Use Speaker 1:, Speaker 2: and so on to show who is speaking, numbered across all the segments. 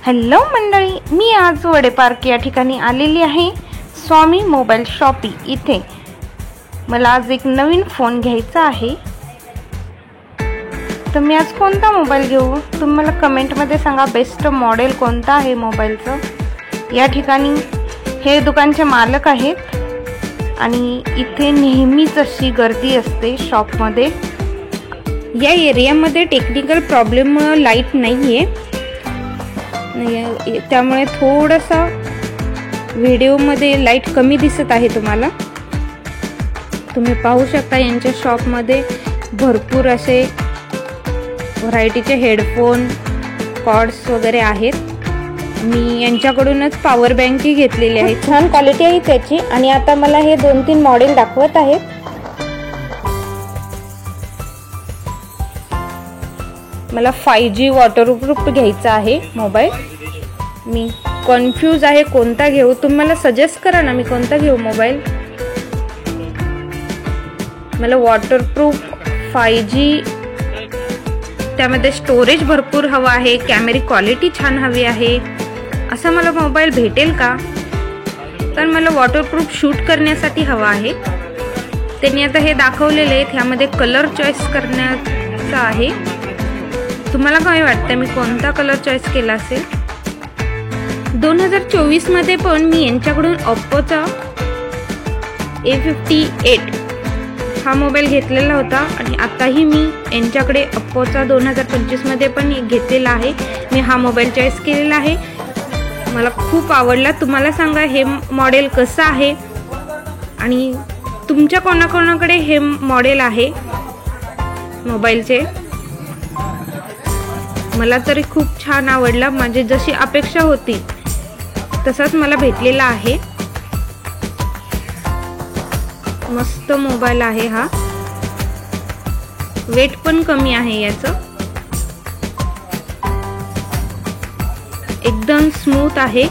Speaker 1: Hello मंडळी, मी आज वडे पार्क या ठिकाणी आलेली आहे। स्वामी मोबाईल शॉपी इथे मला आज एक नवीन फोन घ्यायचा आहे। तर मी आज कोणता मोबाईल घेऊ तुम्ही मला कमेंट मध्ये सांगा। बेस्ट मॉडेल कोणता आहे मोबाईलचं। या ठिकाणी हे दुकानचे मालक आहेत आणि इथे नेहमीच अशी गर्दी असते शॉप मध्ये। या एरियामध्ये टेक्निकल प्रॉब्लेममुळे लाईट नाहीये, त्यामुळे थोडासा व्हिडिओमध्ये लाईट कमी दिसत आहे। तुम्ही पाहू शकता यांच्या शॉपमध्ये भरपूर असे व्हरायटीचे हेडफोन कॉर्ड्स वगैरे आहेत। मी यांच्याकडूनच पॉवर बँकही घेतलेली आहे, छान क्वालिटी आहे त्याची। आणि आता मला हे 2-3 मॉडेल दाखवत आहेत। मला 5G वॉटरप्रूफ घ्यायचा आहे मोबाईल। मी कन्फ्यूज आहे कोणता घेऊ, तुम्ही मला सजेस्ट करा ना मी कोणता घेऊ मोबाईल। मला वॉटरप्रूफ 5G, त्यामध्ये स्टोरेज भरपूर हवा आहे, कॅमेरा क्वालिटी छान हवी आहे। असा मला मोबाईल भेटेल का? तर मला वॉटरप्रूफ शूट करण्यासाठी हवा आहे। त्यांनी आता हे दाखवलेले आहेत, ह्यामध्ये कलर चॉईस करण्याचा आहे। तुम्हाला काय वाटतं मी कोणता कलर चॉईस केला असेल? 2024 मध्ये पण मी यांच्याकडून ओप्पोचा A58 हा मोबाईल घेतलेला होता आणि आताही मी यांच्याकडे ओप्पोचा 2025 मध्ये पण घेतलेला आहे। मी हा मोबाईल चॉईस केलेला आहे, मला खूप आवडला। तुम्हाला सांगा हे मॉडेल कसं आहे आणि तुमच्या कोणाकोणाकडे हे मॉडेल आहे मोबाईलचे। मला तरी खूप छान आवडला, माझी जशी अपेक्षा होती तसाच मला भेटलेला आहे। मस्त मोबाईल आहे हा, वेट पण कमी आहे याचं, एकदम स्मूथ आहे।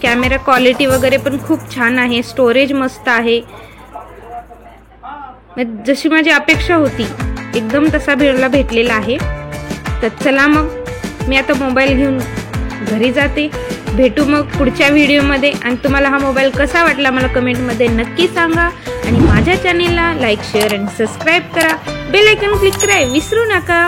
Speaker 1: कॅमेरा क्वालिटी वगैरे पण खूप छान आहे, स्टोरेज मस्त आहे। जशी माझी अपेक्षा होती एकदम तसा भेटलेला आहे। तर चला मग मी आता मोबाईल घेऊन घरी जाते। भेटू मग पुढच्या व्हिडिओमध्ये आणि तुम्हाला हा मोबाईल कसा वाटला मला कमेंटमध्ये नक्की सांगा। आणि माझ्या चॅनेलला लाईक शेअर आणि सबस्क्राईब करा, बेल आयकॉन क्लिक करायला विसरू नका।